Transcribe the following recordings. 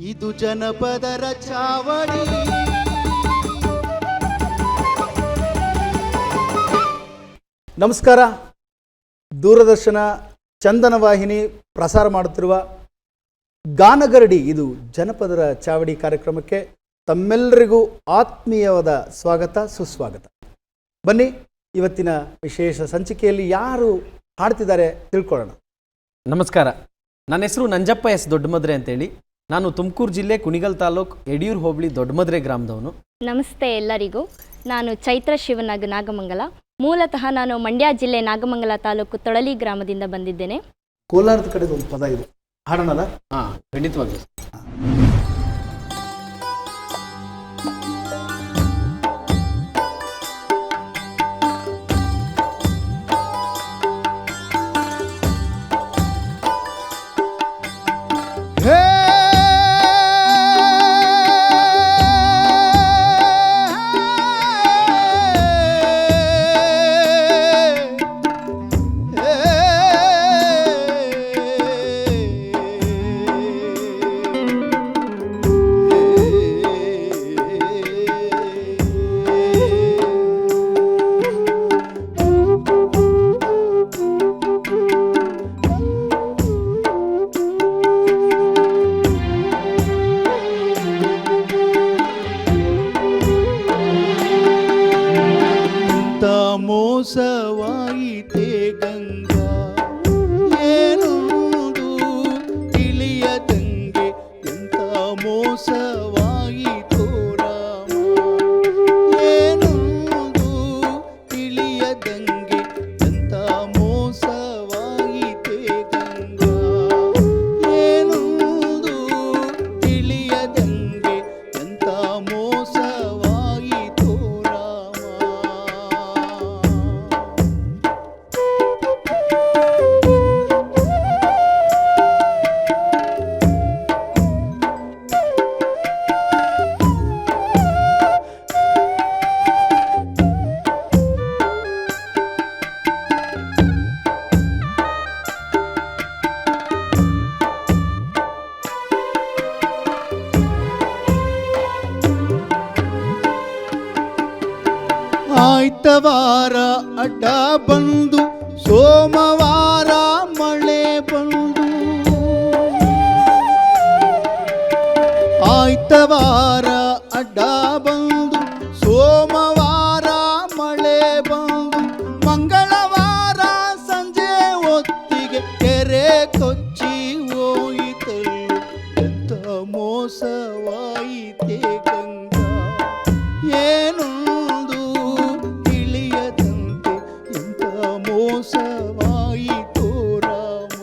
ಇದು ಜನಪದರ ಚಾವಡಿ. ನಮಸ್ಕಾರ. ದೂರದರ್ಶನ ಚಂದನ ವಾಹಿನಿ ಪ್ರಸಾರ ಮಾಡುತ್ತಿರುವ ಗಾನಗರಡಿ ಇದು ಜನಪದರ ಚಾವಡಿ ಕಾರ್ಯಕ್ರಮಕ್ಕೆ ತಮ್ಮೆಲ್ಲರಿಗೂ ಆತ್ಮೀಯವಾದ ಸ್ವಾಗತ, ಸುಸ್ವಾಗತ. ಬನ್ನಿ, ಇವತ್ತಿನ ವಿಶೇಷ ಸಂಚಿಕೆಯಲ್ಲಿ ಯಾರು ಹಾಡ್ತಿದ್ದಾರೆ ತಿಳ್ಕೊಳ್ಳೋಣ. ನಮಸ್ಕಾರ, ನನ್ನ ಹೆಸರು ನಂಜಪ್ಪ ಎಸ್ ದೊಡ್ಡಮದ್ರೆ ಅಂತೇಳಿ. ನಾನು ತುಮಕೂರು ಜಿಲ್ಲೆ ಕುಣಿಗಲ್ ತಾಲೂಕು ಯಡಿಯೂರು ಹೋಬಳಿ ದೊಡ್ಡಮದ್ರೆ ಗ್ರಾಮದವನು. ನಮಸ್ತೆ ಎಲ್ಲರಿಗೂ. ನಾನು ಚೈತ್ರ ಶಿವನಾಗ್ ನಾಗಮಂಗಲ. ಮೂಲತಃ ನಾನು ಮಂಡ್ಯ ಜಿಲ್ಲೆ ನಾಗಮಂಗಲ ತಾಲೂಕು ತೊಳಲಿ ಗ್ರಾಮದಿಂದ ಬಂದಿದ್ದೇನೆ. ಕೋಲಾರದ ಕಡೆದು ಒಂದು ಪದ ಇದು, ಹಾಡೋಣಲ್ಲ? ಹಾಂ, ಖಂಡಿತವಾಗ್ಲೂ. ಮೋಸವಾಯಿತೆ ಗಂಗಾ, ಏನೊಂದು ತಿಳಿಯದಂಗೆ ಎಂತ ಮೋಸವಾಯಿತೋ ರಾಮ, ಏನೊಂದು ತಿಳಿಯದಂಗೆ ಎಂತ ಮೋಸವಾಯಿತೆ ಗಂಗಾ, ಏನೊಂದು ತಿಳಿಯದಂಗೆ ಎಂತ ಮೋಸವಾಯಿತೋ ರಾಮ. ಆಯ್ತವಾರ ಅಡ್ಡ ಬಂದು ಸೋಮವಾರ ಮಳೆ ಬಂದು, ಆಯ್ತವಾರ ಅಡ್ಡ ಬಂದು ಸೋಮವಾರ ಮಳೆ ಬಂದು, ಮಂಗಳವಾರ ಸಂಜೆ ಹೊತ್ತಿಗೆ ಕೆರೆ ಕೊಚ್ಚಿ ಹೋಯಿತಲ್ಲು ಎಂತ ಮೋಸವಾಯಿತೆ ಗಂಗಾ, ಏನೊಂದು ತಿಳಿಯದಂತೆ ಎಂತ ಮೋಸವಾಯಿತೋ ರಾಮ.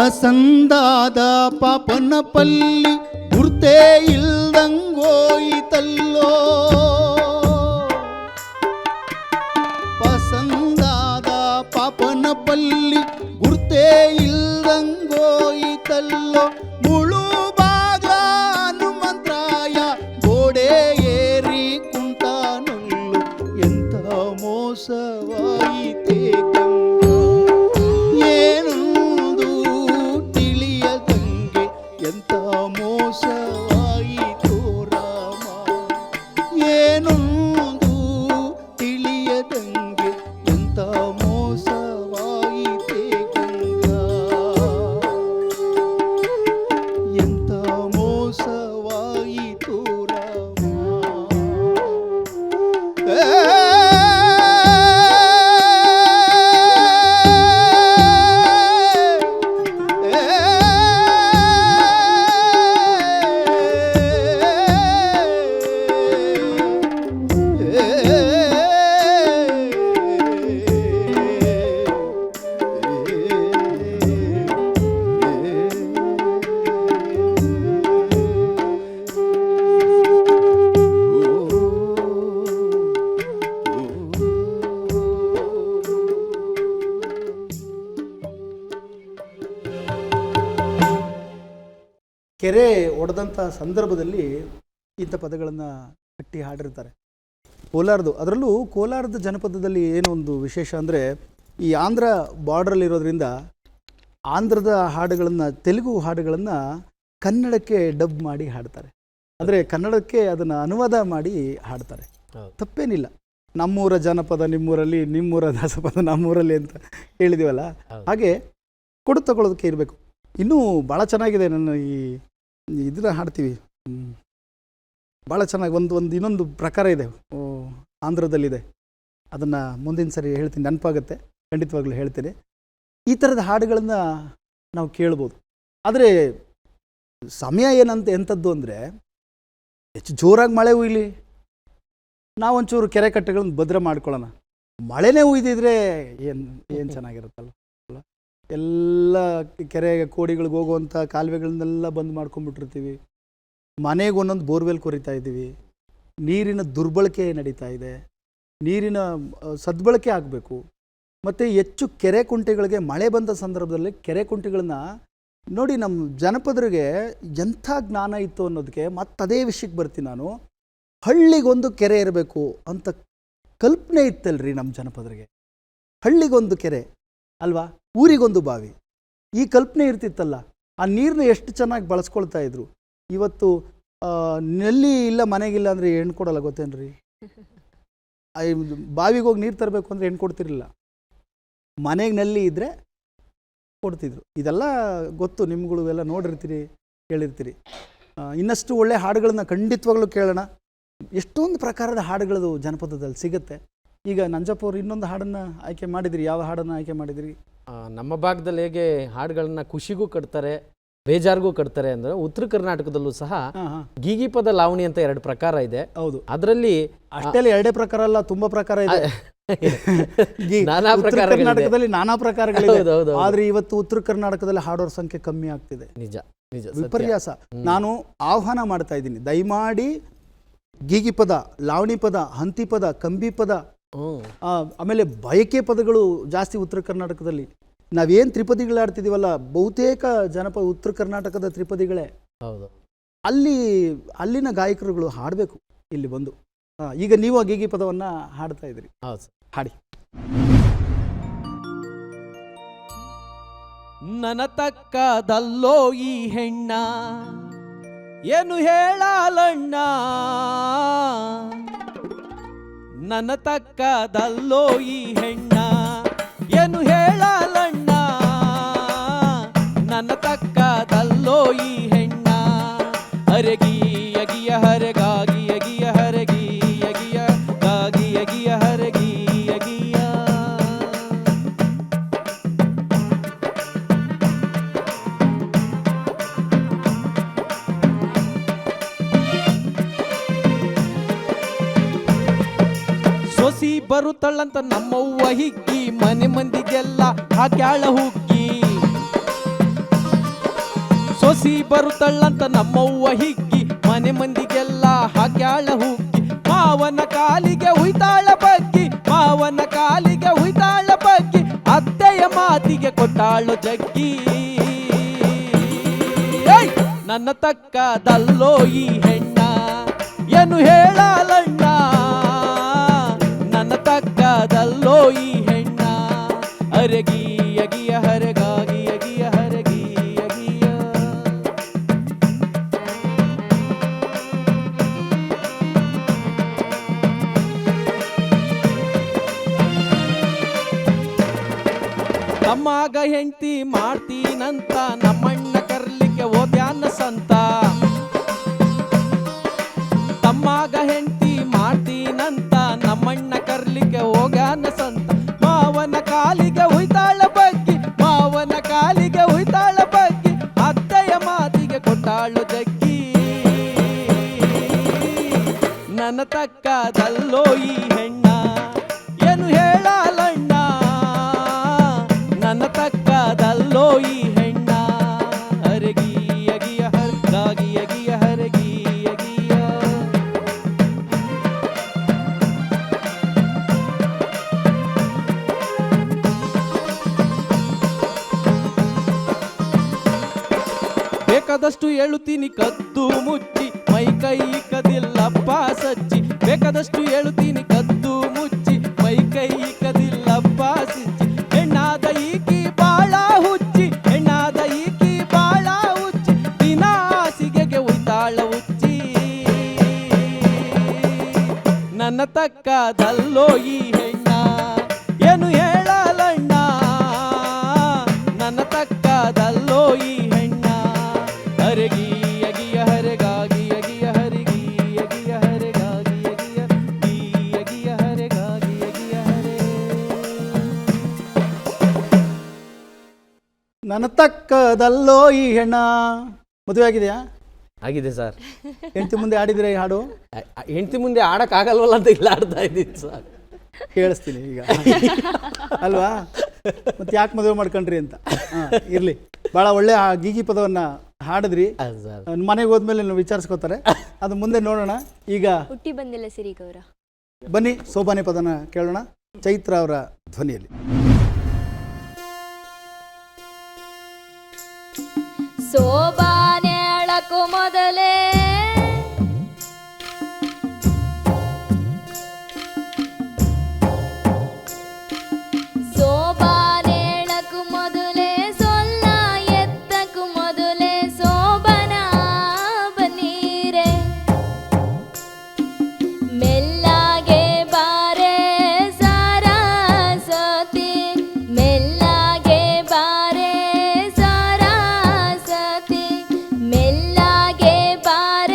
ಪಸಂದಾದ ಪಾಪನ ಪಲ್ಲಿ ಗುರ್ತೇ ಇಲ್ದಂಗೋಯಿತಲ್ಲೋ. ಪಸಂದಾದ ಪಾಪನ ಪಲ್ಲಿ ಗುರ್ತೇ ಇಲ್ದಂಗೋಯಿತಲ್ಲೋ. ಮುಳು ಬಾಗ್ಲ ಹನುಮಂತರಾಯ ಗೋಡೆ ಏರಿ ಕುಂತಾನಲ್ಲು. ಎಂಥ ಮೋಸವಾಯಿತೇ ಗಂಗಾ, ಏನೊಂದು ತಿಳಿಯದಂಗೆ. ಎಂಥ ಮೋಸವಾಯಿತು ರಾಮ, ಏನೊಂದು ತಿಳಿಯದಂಗೆ. ಎಂಥ ಮೋಸವಾಯಿತೇ ಗಂಗಾ, ಎಂಥ ಮೋಸವಾಯಿತು ರಾಮ. ಕೆರೆ ಒಡೆದಂಥ ಸಂದರ್ಭದಲ್ಲಿ ಇಂಥ ಪದಗಳನ್ನು ಕಟ್ಟಿ ಹಾಡಿರ್ತಾರೆ. ಕೋಲಾರದು, ಅದರಲ್ಲೂ ಕೋಲಾರದ ಜನಪದದಲ್ಲಿ ಏನು ಒಂದು ವಿಶೇಷ ಅಂದರೆ, ಈ ಆಂಧ್ರ ಬಾರ್ಡ್ರಲ್ಲಿರೋದ್ರಿಂದ ಆಂಧ್ರದ ಹಾಡುಗಳನ್ನು, ತೆಲುಗು ಹಾಡುಗಳನ್ನು ಕನ್ನಡಕ್ಕೆ ಡಬ್ ಮಾಡಿ ಹಾಡ್ತಾರೆ. ಅಂದರೆ ಕನ್ನಡಕ್ಕೆ ಅದನ್ನು ಅನುವಾದ ಮಾಡಿ ಹಾಡ್ತಾರೆ. ತಪ್ಪೇನಿಲ್ಲ. ನಮ್ಮೂರ ಜನಪದ ನಿಮ್ಮೂರಲ್ಲಿ, ನಿಮ್ಮೂರ ದಾಸಪದ ನಮ್ಮೂರಲ್ಲಿ ಅಂತ ಹೇಳಿದೀವಲ್ಲ, ಹಾಗೆ ಕೊಡು ತಗೊಳ್ಳೋದಕ್ಕೆ ಇರಬೇಕು. ಇನ್ನೂ ಭಾಳ ಚೆನ್ನಾಗಿದೆ. ನನ್ನ ಇದನ್ನ ಹಾಡ್ತೀವಿ ಭಾಳ ಚೆನ್ನಾಗಿ. ಒಂದು ಇನ್ನೊಂದು ಪ್ರಕಾರ ಇದೆ, ಆಂಧ್ರದಲ್ಲಿದೆ. ಅದನ್ನು ಮುಂದಿನ ಸರಿ ಹೇಳ್ತೀನಿ, ನೆನಪಾಗುತ್ತೆ, ಖಂಡಿತವಾಗ್ಲೂ ಹೇಳ್ತೀನಿ. ಈ ಥರದ ಹಾಡುಗಳನ್ನು ನಾವು ಕೇಳ್ಬೋದು. ಆದರೆ ಸಮಯ ಎಂಥದ್ದು ಅಂದರೆ, ಹೆಚ್ಚು ಜೋರಾಗಿ ಮಳೆ ಹುಯ್ಲಿ, ನಾವೊಂಚೂರು ಕೆರೆ ಕಟ್ಟೆಗಳನ್ನು ಭದ್ರ ಮಾಡ್ಕೊಳ್ಳೋಣ. ಮಳೆನೇ ಹುಯ್ದಿದ್ರೆ ಏನು ಚೆನ್ನಾಗಿರುತ್ತಲ್ಲ. ಎಲ್ಲ ಕೆರೆ ಕೋಡಿಗಳಿಗೆ ಹೋಗುವಂಥ ಕಾಲುವೆಗಳನ್ನೆಲ್ಲ ಬಂದ್ ಮಾಡ್ಕೊಂಡ್ಬಿಟ್ಟಿರ್ತೀವಿ. ಮನೆಗೆ ಒಂದೊಂದು ಬೋರ್ವೆಲ್ ಕೊರಿತಾ ಇದ್ದೀವಿ. ನೀರಿನ ದುರ್ಬಳಕೆ ನಡೀತಾ ಇದೆ. ನೀರಿನ ಸದ್ಬಳಕೆ ಆಗಬೇಕು. ಮತ್ತು ಹೆಚ್ಚು ಕೆರೆ ಕುಂಟೆಗಳಿಗೆ ಮಳೆ ಬಂದ ಸಂದರ್ಭದಲ್ಲಿ ಕೆರೆ ಕುಂಟೆಗಳನ್ನ ನೋಡಿ, ನಮ್ಮ ಜನಪದರಿಗೆ ಎಂಥ ಜ್ಞಾನ ಇತ್ತು ಅನ್ನೋದಕ್ಕೆ ಮತ್ತದೇ ವಿಷಯಕ್ಕೆ ಬರ್ತೀನಿ ನಾನು. ಹಳ್ಳಿಗೊಂದು ಕೆರೆ ಇರಬೇಕು ಅಂತ ಕಲ್ಪನೆ ಇತ್ತಲ್ರಿ ನಮ್ಮ ಜನಪದರಿಗೆ. ಹಳ್ಳಿಗೊಂದು ಕೆರೆ ಅಲ್ವಾ, ಊರಿಗೊಂದು ಬಾವಿ, ಈ ಕಲ್ಪನೆ ಇರ್ತಿತ್ತಲ್ಲ. ಆ ನೀರನ್ನ ಎಷ್ಟು ಚೆನ್ನಾಗಿ ಬಳಸ್ಕೊಳ್ತಾ ಇದ್ರು. ಇವತ್ತು ನಲ್ಲಿ ಇಲ್ಲ ಮನೆಗಿಲ್ಲ ಅಂದರೆ ಹೆಣ್ಣು ಕೊಡಲ್ಲ, ಗೊತ್ತೇನ್ರಿ? ಬಾವಿಗೆ ಹೋಗಿ ನೀರು ತರಬೇಕು ಅಂದರೆ ಹೆಣ್ಣು ಕೊಡ್ತಿರಲಿಲ್ಲ. ಮನೆಗೆ ನಲ್ಲಿ ಇದ್ದರೆ ಕೊಡ್ತಿದ್ರು. ಇದೆಲ್ಲ ಗೊತ್ತು, ನಿಮ್ಗಳು ಎಲ್ಲ ನೋಡಿರ್ತೀರಿ, ಕೇಳಿರ್ತೀರಿ. ಇನ್ನಷ್ಟು ಒಳ್ಳೆ ಹಾಡುಗಳನ್ನ ಖಂಡಿತವಾಗ್ಲೂ ಕೇಳೋಣ. ಎಷ್ಟೊಂದು ಪ್ರಕಾರದ ಹಾಡುಗಳು ಜನಪದದಲ್ಲಿ ಸಿಗುತ್ತೆ. ಈಗ ನಂಜಪ್ಪ ಅವರು ಇನ್ನೊಂದು ಹಾಡನ್ನು ಆಯ್ಕೆ ಮಾಡಿದಿರಿ. ಯಾವ ಹಾಡನ್ನು ಆಯ್ಕೆ ಮಾಡಿದಿರಿ? ನಮ್ಮ ಭಾಗದಲ್ಲಿ ಹೇಗೆ ಹಾಡುಗಳನ್ನ ಖುಷಿಗೂ ಕಟ್ತಾರೆ, ಬೇಜಾರಿಗೂ ಕಟ್ತಾರೆ ಅಂದರೆ, ಉತ್ತರ ಕರ್ನಾಟಕದಲ್ಲೂ ಸಹ ಗೀಗಿ ಪದ ಲಾವಣಿ ಅಂತ 2 ಪ್ರಕಾರ ಇದೆ. ಹೌದು, ಅದರಲ್ಲಿ ಅಷ್ಟೇ 2 ಪ್ರಕಾರ ಅಲ್ಲ, ತುಂಬಾ ಪ್ರಕಾರ ಇದೆ. ನಾನಾ ಪ್ರಕಾರ ಕರ್ನಾಟಕದಲ್ಲಿ ನಾನಾ ಪ್ರಕಾರಗಳಿದೆ. ಆದ್ರೆ ಇವತ್ತು ಉತ್ತರ ಕರ್ನಾಟಕದಲ್ಲಿ ಹಾಡೋರ ಸಂಖ್ಯೆ ಕಮ್ಮಿ ಆಗ್ತಿದೆ. ನಿಜ ನಿಜ, ವಿಪರ್ಯಾಸ. ನಾನು ಆಹ್ವಾನ ಮಾಡ್ತಾ ಇದ್ದೀನಿ, ದಯಮಾಡಿ ಗೀಗಿ ಪದ, ಲಾವಣಿ ಪದ, ಹಂತಿ ಪದ, ಕಂಬಿ ಪದ, ಆಮೇಲೆ ಬಯಕೆ ಪದಗಳು ಜಾಸ್ತಿ ಉತ್ತರ ಕರ್ನಾಟಕದಲ್ಲಿ. ನಾವೇನು ತ್ರಿಪದಿಗಳು ಆಡ್ತಿದೀವಲ್ಲ, ಬಹುತೇಕ ಜನಪದ ಉತ್ತರ ಕರ್ನಾಟಕದ ತ್ರಿಪದಿಗಳೇ. ಹೌದು, ಅಲ್ಲಿನ ಗಾಯಕರುಗಳು ಹಾಡಬೇಕು ಇಲ್ಲಿ ಬಂದು. ಈಗ ನೀವು ಆ ಗೀಗಿ ಪದವನ್ನ ಹಾಡ್ತಾ ಇದ್ರಿ. ಹೌದು ಸರ್, ಹಾಡಿ. ನನ್ನ ತಕ್ಕದಲ್ಲೋ ಈ ಹೆಣ್ಣ, ಏನು ಹೇಳಲಣ್ಣ, ನನ್ನ ತಕ್ಕದಲ್ಲೋ ಈ ಹೆಣ್ಣ, ಏನು ಹೇಳಲಣ್ಣ, ನನ್ನ ತಕ್ಕದಲ್ಲೋ ಈ ಹೆಣ್ಣ, ಹರಗಿಯ ಗಿಯ ಹರಗಾಗಿಯ ಗಿಯ ಹರಗಿಯ ಗಿಯ ಗಾಗಿಯ ಗಿಯ ಹರಗಿಯ ಗಿಯ. ಸೊಸಿ ಬರುತ್ತಳ್ಳಂತ ನಮ್ಮವ್ವ ಹಿಗ್ಗಿ, ಮನೆ ಮಂದಿಗೆಲ್ಲ ಹಾಕ್ಯಾಳ ಹುಗ್ಗಿ, ಸೊಸಿ ಬರುತ್ತಳ್ಳಂತ ನಮ್ಮವ್ವ ಹಿಗ್ಗಿ ಮನೆ ಮಂದಿಗೆಲ್ಲ ಹಾಕ್ಯಾಳ ಹುಗ್ಗಿ ಮಾವನ ಕಾಲಿಗೆ ಹುಯ್ತಾಳ ಬಗ್ಗಿ ಮಾವನ ಕಾಲಿಗೆ ಹುಯ್ತಾಳ ಬಗ್ಗಿ ಅತ್ತೆಯ ಮಾತಿಗೆ ಕೊಟ್ಟಾಳು ಜಗ್ಗಿ ಏಯ್! ನನ್ನ ತಕ್ಕದಲ್ಲೋ ಈ ಹೆಣ್ಣ ಏನು ಹೇಳಲಣ್ಣ ನನ್ನ ತಕ್ಕದಲ್ಲೋ ಈ ಹೆಣ್ಣ ಅರಗಿ ಅಗಿಯ ಹರಗಾಗಿ ಅಗಿಯ ಹರಗಿ ಅಗಿಯ ತಮ್ಮಾಗ ಹೆಂಡ್ತಿ ಮಾಡ್ತೀನಂತ ನಮ್ಮಣ್ಣ ಕರ್ಲಿಕ್ಕೆ ಓದ್ಯಾನ ಸಂತ ತಮ್ಮಾಗ ಹೆಂಡ್ತಿ ಮಾಡ್ತೀನಂತ ನಮ್ಮಣ್ಣ ಕರ್ಲಿಕ್ಕೆ ಹೋಗ್ಯಾನ ಸಂತ ಮಾವನ ಕಾಲಿಗೆ ಹುಯ್ತಾಳ ಬಗ್ಗಿ ಮಾವನ ಕಾಲಿಗೆ ಹುಯ್ತಾಳ ಬಗ್ಗಿ ಅತ್ತೆಯ ಮಾತಿಗೆ ಕೊಟ್ಟಾಳು ಜಗ್ಗಿ ನನ್ನ ತಕ್ಕದಲ್ಲೋ ಈ ಹೆಣ್ಣ ಏನು ಹೇಳಲಣ್ಣ ನನ್ನ ತಕ್ಕದಲ್ಲೋ ಈ ಹೆಣ್ಣ ಹರಗಿ ಅಗಿಯ ಹರಗಾಗಿ ಅಗಿಯ ಹರಗಿ ಅಗಿಯ ಬೇಕಾದಷ್ಟು ಹೇಳುತ್ತೀನಿ ಕದ್ದು ಮುಚ್ಚಿ ಮೈ ಕೈ ಕದಿಲ್ಲಪ್ಪ ಸಜ್ಜಿ ಬೇಕಾದಷ್ಟು ಹೇಳುತ್ತೀನಿ ಕದ್ದು ಮುಚ್ಚಿ ಮೈ ಕೈ ಕದಿಲ್ಲಪ್ಪ ಸಜ್ಜಿ ಹೆಣ್ಣಾದ ಈಕಿ ಬಾಳ ಹುಚ್ಚಿ ಹೆಣ್ಣಾದ ಈಕಿ ಬಾಳ ಹುಚ್ಚಿ ದಿನ ಹಾಸಿಗೆಗೆ ಉಯ್ತಾಳ ಹುಚ್ಚಿ ನನ್ನ ತಕ್ಕದಲ್ಲೋ ಈ ಹೆಣ್ಣ ಏನು ಹೇಳಲಣ್ಣ ನನ್ನ ತಕ್ಕದಲ್ಲೋ ಈ ಹೆಣ್ಣ ಹರಗಿ ಅಗಿಯ ಹರಗಾಗಿ ಅಗಿಯ ಹರಗಿ ಅಗಿಯ ಹರಗಾಗಿ ಅಗಿಯ ಅಗಿಯ ಹರಗಾಗಿ ಅಗಿಯ ಹರೆ ನನ್ನ ತಕ್ಕದಲ್ಲೋ ಈ ಹೆಣ್ಣ. ಮದುವೆ ಆಗಿದೆಯಾ? ಆಗಿದೆ ಸರ್. ಹೆಂಡತಿ ಮುಂದೆ ಆಡಿದ್ರೆ ಈ ಹಾಡು? ಹೆಂಡತಿ ಮುಂದೆ ಆಡಕ್ಕಾಗಲ್ವಲ್ಲ ಅಂತ ಇಲ್ಲ ಆಡ್ತಾ ಇದ್ದೀನಿ ಸರ್. ಕೇಳಿಸ್ತೀನಿ ಈಗ ಅಲ್ವಾ? ಮತ್ತೆ ಯಾಕೆ ಮದುವೆ ಮಾಡ್ಕೊಂಡ್ರಿ ಅಂತ. ಇರ್ಲಿ, ಭಾಳ ಒಳ್ಳೆ ಗೀಗಿ ಪದವನ್ನು ಹಾಡಿದ್ರಿ. ಮನೆಗೆ ಹೋದ್ಮೇಲೆ ವಿಚಾರಿಸ್ಕೋತಾರೆ, ಅದು ಮುಂದೆ ನೋಡೋಣ. ಈಗ ಹುಟ್ಟಿ ಬಂದಿಲ್ಲ ಸಿರಿಗೌರ. ಬನ್ನಿ ಸೋಬಾನೆ ಪದನ ಕೇಳೋಣ ಚೈತ್ರ ಅವರ ಧ್ವನಿಯಲ್ಲಿ. ಸೋಬಾನೆ ಅಳಕು ಮೊದಲೇ ಸೋಬಾನೆ ಅಳಕು ಮೊದಲೇ ಸೊಲ್ಲ ಎತ್ತಕು ಮೊದಲೇ ಸೋಬನ ಬನ್ನೀರೆ ಮೆಲ್ಲಾಗೆ ಬಾರೆ ಸಾರಾಸತಿ ಮೆಲ್ಲಾಗೆ ಬಾರೆ ಸಾರಾಸತಿ ಮೆಲ್ಲಾಗೆ ಬಾರೆ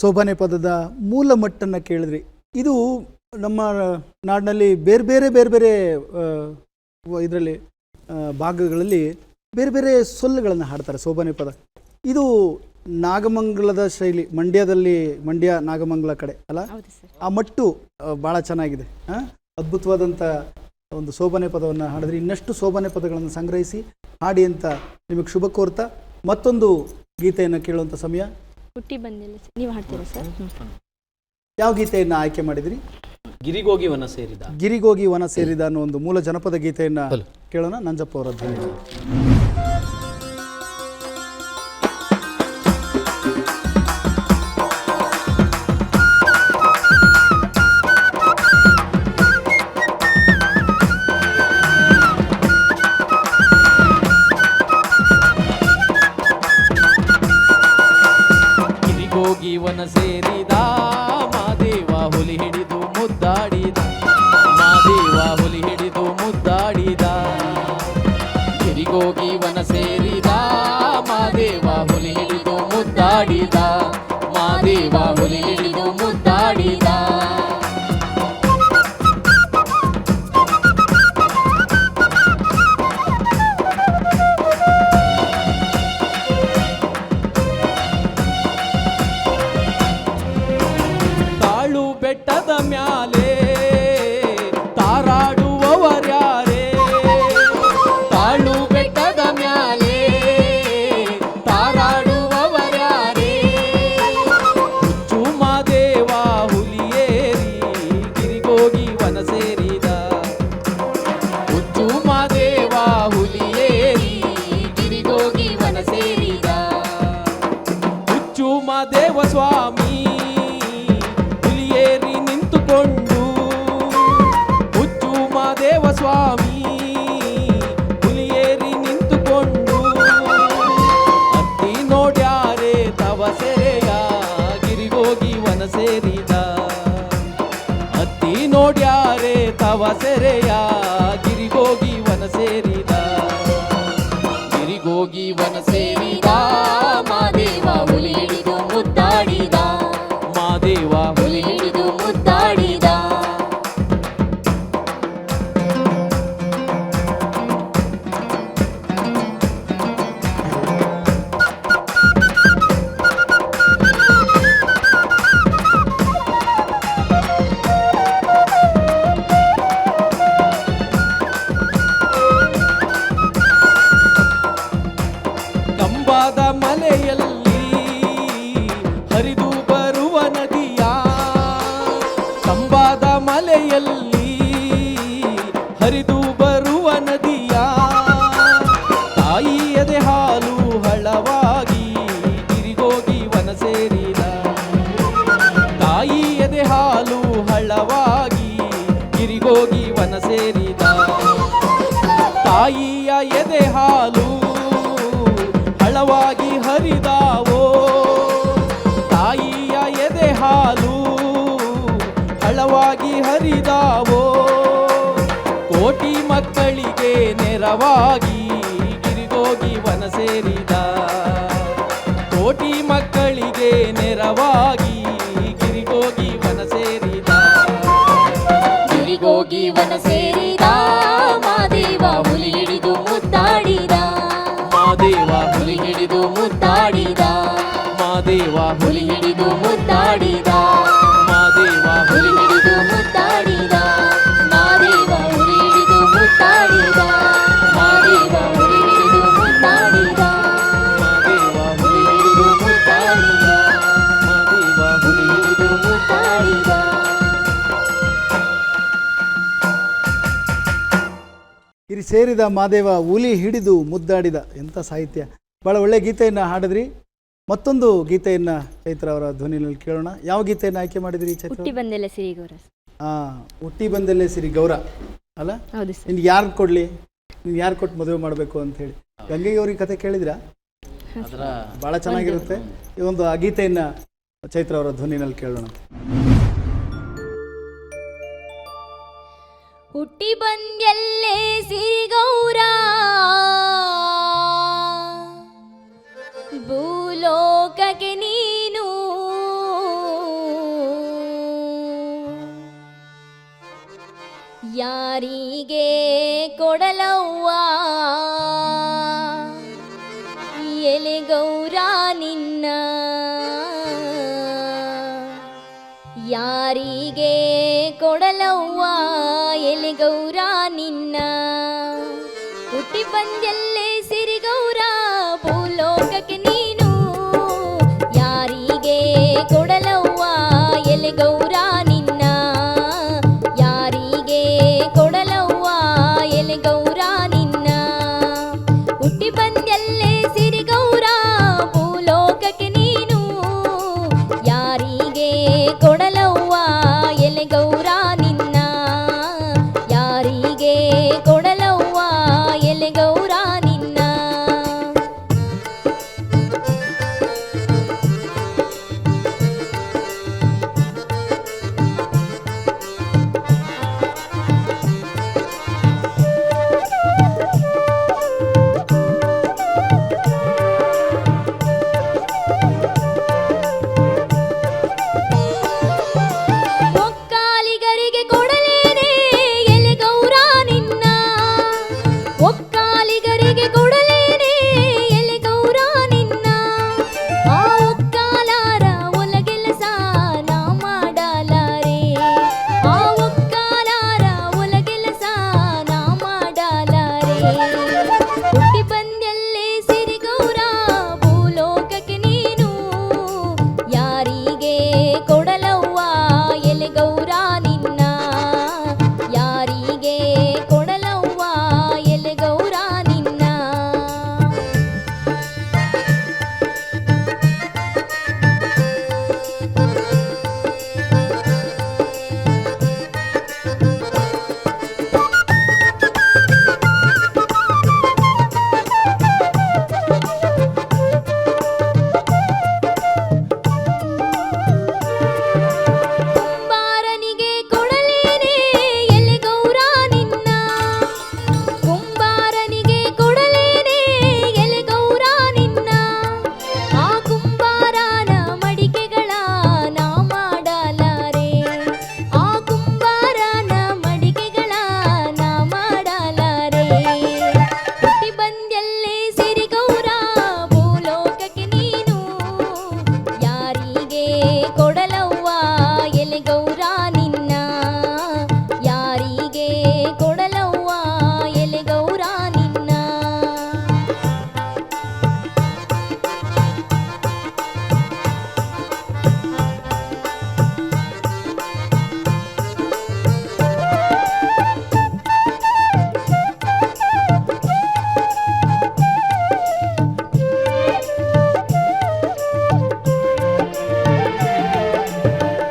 ಸೋಬಾನೆ ಪದದ ಮೂಲ ಮಟ್ಟನ್ನು ಕೇಳಿದ್ರಿ. ಇದು ನಮ್ಮ ನಾಡಿನಲ್ಲಿ ಬೇರೆ ಬೇರೆ ಇದರಲ್ಲಿ ಭಾಗಗಳಲ್ಲಿ ಬೇರೆ ಬೇರೆ ಸೊಲ್ಲುಗಳನ್ನು ಹಾಡ್ತಾರೆ ಸೋಬಾನೆ ಪದ. ಇದು ನಾಗಮಂಗಲದ ಶೈಲಿ, ಮಂಡ್ಯ ನಾಗಮಂಗಲ ಕಡೆ ಅಲ್ಲ, ಆ ಮಟ್ಟು ಭಾಳ ಚೆನ್ನಾಗಿದೆ. ಅದ್ಭುತವಾದಂಥ ಒಂದು ಸೋಬಾನೆ ಪದವನ್ನು ಹಾಡಿದ್ರೆ ಇನ್ನಷ್ಟು ಸೋಬಾನೆ ಪದಗಳನ್ನು ಸಂಗ್ರಹಿಸಿ ಹಾಡಿ ಅಂತ ನಿಮಗೆ ಶುಭ ಕೋರ್ತಾ ಮತ್ತೊಂದು ಗೀತೆಯನ್ನು ಕೇಳುವಂಥ ಸಮಯ. ಹುಟ್ಟಿ ಬಂದಿಲ್ಲ ನೀವು ಹಾಡ್ತೀರಾ ಸರ್? ಯಾವ ಗೀತೆಯನ್ನು ಆಯ್ಕೆ ಮಾಡಿದ್ರಿ? ಗಿರಿಗೋಗಿ ವನ ಸೇರಿದ. ಗಿರಿಗೋಗಿ ವನ ಸೇರಿದ ಅನ್ನೋ ಒಂದು ಮೂಲ ಜನಪದ ಗೀತೆಯನ್ನು ಕೇಳೋಣ. ನಂಜಪ್ಪ ಅವರ ಧ್ವನಿ. ವನ ಸೇರಿದ ಮಾದೇವ ಹುಲಿ ಹಿಡಿದು ಮುದ್ದಾಡಿದ, ಮಾದೇವ ಹುಲಿ ಹಿಡಿದು ಮುದ್ದಾಡಿದ. ಗಿರಿಗೋಗಿ ವನ ಸೇರಿದ ಮಾದೇವ ಹುಲಿ ಹಿಡಿದು ಮುದ್ದಾಡಿದ, ಮಾದೇವ ಹುಲಿ ಹಿಡಿದು ಮುದ್ದಾಡಿದ. ಬೆಟ್ಟದ ಮ್ಯಾಲೆ ತಾರಾಡುವವರ್ಯಾರೇ, ತಾಳು ಬೆಟ್ಟದ ಮ್ಯಾಲೆ ತಾರಾಡುವವರ್ಯಾರೇ. ಹುಚ್ಚು ಮಾದೇವ ಹುಲಿಯೇರಿ ಗಿರಿಗೋಗಿ ವನ ಸೇರಿದ, ಹುಚ್ಚು ಮಾದೇವ ಹುಲಿಯೇರಿ ಗಿರಿಗೋಗಿ ವನ ಸೇರಿದ. ಹುಚ್ಚು ಮಾದೇವ ಸ್ವಾಮಿ ಏರಿ ನಿಂತುಕೊಂಡು, ಹುಚ್ಚು ಮಾದೇವ ಸ್ವಾಮಿ ಹುಲಿಯೇರಿ ನಿಂತುಕೊಂಡು. ಅತ್ತಿ ನೋಡ್ಯಾರೆ ತವ ಸೆರೆಯ ಗಿರಿಗೋಗಿ ವನ ಸೇರಿದ, ಅತ್ತಿ ನೋಡ್ಯಾರೆ ತವ ಸೆರೆಯ ಗಿರಿಗೋಗಿ ವನ ಸೇರಿದ. ಗಿರಿಗೋಗಿ ವನ ಸೇರಿದ ಮಾದೇವ ಹುಲಿ ಹಿಡಿದು ಮುದ್ದಾಡಿದ, ಮಾದೇವ ಹುಲಿ ಹಿಡಿದು ಮುದ್ದಾಡಿದ. ಕಂಬಾದ ಮಲೆಯಲ್ಲಿ ಹರಿದು ಬರುವ ನದಿಯ, ಕಂಬಾದ ಮಲೆಯಲ್ಲಿ ಹರಿದು ಬರುವ ನದಿಯ. ತಾಯಿ ಎದೆ ಹಾಲು ಹಳವಾಗಿ ಗಿರಿಗೋಗಿ ವನ ಸೇರಿದ, ತಾಯಿ ಎದೆ ಹಾಲು ಹಳವಾಗಿ ಗಿರಿಗೋಗಿ ವನ ಸೇರಿದ. ತಾಯಿಯ ಎದೆ ಹಾಲು ಹಳವಾಗಿ ಹರಿದಾವೋ, ತಾಯಿಯ ಎದೆ ಹಾಲು ಹಳವಾಗಿ ಹರಿದಾವೋ. ಕೋಟಿ ಮಕ್ಕಳಿಗೆ ನೆರವಾಗಿ ಗಿರಿಗೋಗಿ ವನ ಸೇರಿದ, ಕೋಟಿ ಮಕ್ಕಳಿಗೆ ನೆರವಾಗಿ ಗಿರಿಗೋಗಿ ವನ ಸೇರಿದ. ಗಿರಿಗೋಗಿ ವನ ಸೇರಿದ ಮಾದೇವ ಹುಲಿ ಹಿಡಿದು ಮುದ್ದಾಡಿದ, ಮಾದೇವ ಹುಲಿ ಹಿಡಿದು ಮುದ್ದಾಡಿದ, ಮಾದೇವ ಹುಲಿ ಹಿಡಿದು ಮುದ್ದಾಡಿದ, ಮಾದೇವ ಹುಲಿ ಹಿಡಿದು ಮುದ್ದಾಡಿದ, ಮಾದೇವ ಹುಲಿ ಹಿಡಿದು ಮುದ್ದಾಡಿದ, ಮಾದೇವ ಹುಲಿ ಹಿಡಿದು ಮುದ್ದಾಡಿದ, ಮಾದೇವ ಹುಲಿ ಹಿಡಿದು ಮುದ್ದಾಡಿದ, ಮಾದೇವ ಹುಲಿ ಹಿಡಿದು ಮುದ್ದಾಡಿದ. ಇಲ್ಲಿ ಸೇರಿದ ಮಾದೇವ ಹುಲಿ ಹಿಡಿದು ಮುದ್ದಾಡಿದ. ಎಂಥ ಸಾಹಿತ್ಯ! ಭಾಳ ಒಳ್ಳೆ ಗೀತೆಯನ್ನು ಹಾಡಿದ್ರಿ. ಮತ್ತೊಂದು ಗೀತೆಯನ್ನು ಚೈತ್ರ ಅವರ ಧ್ವನಿಯಲ್ಲಿ ಕೇಳೋಣ. ಯಾವ ಗೀತೆಯನ್ನು ಆಯ್ಕೆ ಮಾಡಿದ್ರಿ ಚೈತ್ರ? ಹುಟ್ಟಿ ಬಂದೆಲ್ಲ ಸಿರಿ ಗೌರ. ಹುಟ್ಟಿ ಬಂದೆಲ್ಲೇ ಸಿರಿ ಗೌರ ಅಲ್ಲ? ಹೌದು ಸರ್. ನಿನ್ಗೆ ಯಾರು ಕೊಡಲಿ, ನೀನು ಯಾರು ಕೊಟ್ಟು ಮದುವೆ ಮಾಡಬೇಕು ಅಂತ ಹೇಳಿ ಗಂಗೆಗೌರಿ ಕತೆ ಕೇಳಿದ್ರಾ? ಭಾಳ ಚೆನ್ನಾಗಿರುತ್ತೆ. ಈ ಒಂದು ಆ ಗೀತೆಯನ್ನು ಚೈತ್ರ ಅವರ ಧ್ವನಿನಲ್ಲಿ ಕೇಳೋಣ. ಹುಟ್ಟಿ ಬಂದೆಲ್ಲೇ ಸಿರಿಗೌರ, ಭೂಲೋಕಕ್ಕೆ ನೀನು ಯಾರಿಗೆ ಕೊಡಲವ್ವ ಎಲೆ ಗೌರ ನಿನ್ನ, ಯಾರಿಗೆ ಕೊಡಲವ್ವ ಎಲೆ ಗೌರ ನಿನ್ನ, ಹುಟ್ಟಿ ಬಂದೆಲ್ಲೇ ಸಿರಿಗೌರ ಭೂಲೋಕಕ್ಕೆ ನೀನು, ಯಾರಿಗೆ ಕೊಡಲವ್ವ ಎಲೆ ಗೌರ ನಿನ್ನ, ಯಾರಿಗೆ ಕೊಡಲವ್ವ ಎಲೆ ಗೌರ ನಿನ್ನ, ಹುಟ್ಟಿ ಬಂದೆಲ್ಲೇ ಸಿರಿಗೌರ ಭೂಲೋಕಕ್ಕೆ ನೀನು, ಯಾರಿಗೆ ಕೊಡಲವ್ವ ಎಲೆ ಗೌರ ನಿನ್ನ, ಯಾರಿಗೆ ಕೊಡಲವ್ವ ಎಲೆ ಗೌರ ನಿನ್ನ. ಒಕ್ಕಾಲಿಗರಿಗೆ ಕೊಡಲೇನೆ ಎಲೆ ಗೌರ ನಿನ್ನ, ಒಕ್ಕಾಲಿಗರಿಗೆ ಕೊಡಲೇನೆ ಎಲೆ ಗೌರ ನಿನ್ನ, ಆ ಒಕ್ಕಾಲಾರ ಒಲಗೆಲಸ ನಾ ಮಾಡಲಾರೆ, ಆ ಒಕ್ಕಾಲಾರ ಒಲಗೆಲಸ ನಾ ಮಾಡಲಾರೆ, ಹುಟ್ಟಿ ಬಂದೆಲ್ಲೇ ಸಿರಿಗೌರ ಭೂಲೋಕಕ್ಕೆ ನೀನು, ಯಾರಿಗೆ ಕೊಡಲವ್ವ ಎಲೆ ಗೌರ ನಿನ್ನ, ಯಾರಿಗೆ ಕೊಡಲವ್ವ ಎಲೆ ಗೌರ ನಿನ್ನ. ಕುಂಬಾರನಿಗೆ ಕೊಡಲೇನೆ ಎಲೆ ಗೌರ ನಿನ್ನ, ಕುಂಬಾರನಿಗೆ ಕೊಡಲೇನೆ ಎಲೆ ಗೌರ ನಿನ್ನ, ಆ ಕುಂಬಾರನ ಮಡಿಕೆಗಳ ನಾ ಮಾಡಲಾರೆ, ಆ ಕುಂಬಾರನ ಮಡಿಕೆಗಳ ನಾ ಮಾಡಲಾರೆ, ಹುಟ್ಟಿ ಬಂದೆಲ್ಲೇ ಸಿರಿಗೌರ ಭೂಲೋಕಕ್ಕೆ ನೀನು, ಯಾರಿಗೆ ಕೊಡಲವ್ವ ಎಲೆ ಗೌರ ನಿನ್ನ, ಯಾರಿಗೆ ಕೊಡಲವ್ವ ಎಲೆ ಗೌರ ನಿನ್ನ.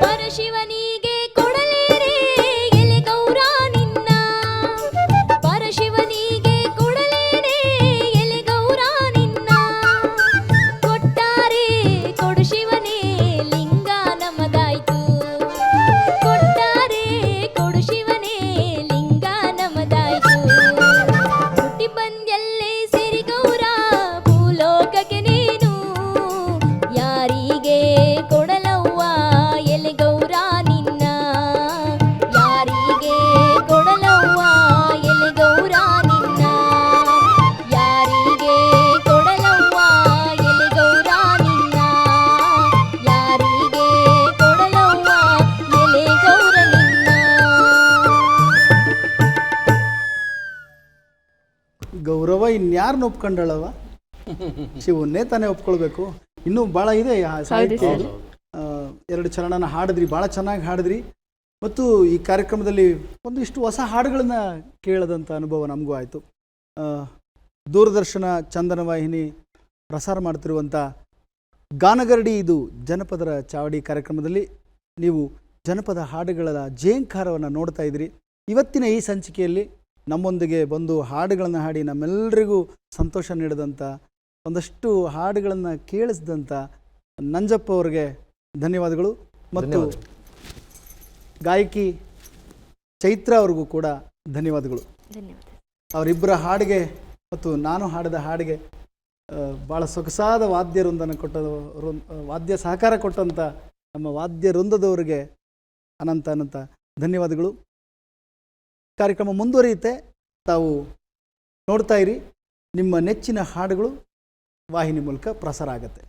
ಪರಶಿವನಿಗೆ ಕೊಡಲೇನೆ ಎಲೆ ಗೌರ ನಿನ್ನ, ಪರಶಿವನಿಗೆ ಕೊಡಲೇನೆ ಎಲೆ ಗೌರ ನಿನ್ನ, ಕೊಟ್ಟಾರೆ ಕೊಡು ಶಿವನೇ ಲಿಂಗ ನಮದಾಯ್ತು, ಕೊಟ್ಟಾರೆ ಕೊಡು ಶಿವನೇ ಲಿಂಗ ನಮದಾಯ್ತು, ಹುಟ್ಟಿ ಬಂದೆಲ್ಲೇ ಸಿರಿಗೌರ ಭೂಲೋಕಕ್ಕೆ ನೀನು, ಯಾರಿಗೆ ಕೊಡಲವ್ವ ಎಲೆ ಗೌರ ನಿನ್ನ, ಯಾರಿಗೆ ಕೊಡಲವ್ವ ಎಲೆ ಗೌರ ನಿನ್ನ, ಯಾರಿಗೆ ಕೊಡಲವ್ವ ಎಲೆ ಗೌರ ನಿನ್ನ, ಯಾರಿಗೆ ಕೊಡಲವ್ವ ಎಲೆ ಗೌರ ನಿನ್ನ. ಗೌರವ ಇನ್ಯಾರನ್ನ ಒಪ್ಕೊಂಡಳವ, ಶಿವನ್ನೇ ತಾನೇ ಒಪ್ಕೊಳ್ಬೇಕು. ಇನ್ನೂ ಭಾಳ ಇದೆ ಆ ಸಾಹಿತ್ಯ. ಎರಡು ಚರಣನ ಹಾಡಿದ್ರಿ, ಭಾಳ ಚೆನ್ನಾಗಿ ಹಾಡಿದ್ರಿ. ಮತ್ತು ಈ ಕಾರ್ಯಕ್ರಮದಲ್ಲಿ ಒಂದಿಷ್ಟು ಹೊಸ ಹಾಡುಗಳನ್ನು ಕೇಳದಂಥ ಅನುಭವ ನಮಗೂ ಆಯಿತು. ದೂರದರ್ಶನ ಚಂದನ ವಾಹಿನಿ ಪ್ರಸಾರ ಮಾಡ್ತಿರುವಂಥ ಗಾನಗರಡಿ ಇದು ಜನಪದರ ಚಾವಡಿ ಕಾರ್ಯಕ್ರಮದಲ್ಲಿ ನೀವು ಜನಪದ ಹಾಡುಗಳ ಜೇಂಕಾರವನ್ನು ನೋಡ್ತಾ ಇದ್ದೀರಿ. ಇವತ್ತಿನ ಈ ಸಂಚಿಕೆಯಲ್ಲಿ ನಮ್ಮೊಂದಿಗೆ ಬಂದು ಹಾಡುಗಳನ್ನು ಹಾಡಿ ನಮ್ಮೆಲ್ಲರಿಗೂ ಸಂತೋಷ ನೀಡಿದಂಥ, ಒಂದಷ್ಟು ಹಾಡುಗಳನ್ನು ಕೇಳಿಸಿದಂಥ ನಂಜಪ್ಪ ಅವರಿಗೆ ಧನ್ಯವಾದಗಳು. ಮತ್ತು ಗಾಯಕಿ ಚೈತ್ರ ಅವ್ರಿಗೂ ಕೂಡ ಧನ್ಯವಾದಗಳು. ಧನ್ಯವಾದ. ಅವರಿಬ್ಬರ ಹಾಡಿಗೆ ಮತ್ತು ನಾನು ಹಾಡಿದ ಹಾಡಿಗೆ ಭಾಳ ಸೊಗಸಾದ ವಾದ್ಯ ವೃಂದನ ವಾದ್ಯ ಸಹಕಾರ ಕೊಟ್ಟಂಥ ನಮ್ಮ ವಾದ್ಯ ವೃಂದದವರಿಗೆ ಅನಂತ ಧನ್ಯವಾದಗಳು. ಕಾರ್ಯಕ್ರಮ ಮುಂದುವರಿಯುತ್ತೆ. ತಾವು ನೋಡ್ತಾ ಇರಿ. ನಿಮ್ಮ ನೆಚ್ಚಿನ ಹಾಡುಗಳು ವಾಹಿನಿ ಮೂಲಕ ಪ್ರಸಾರ ಆಗುತ್ತೆ.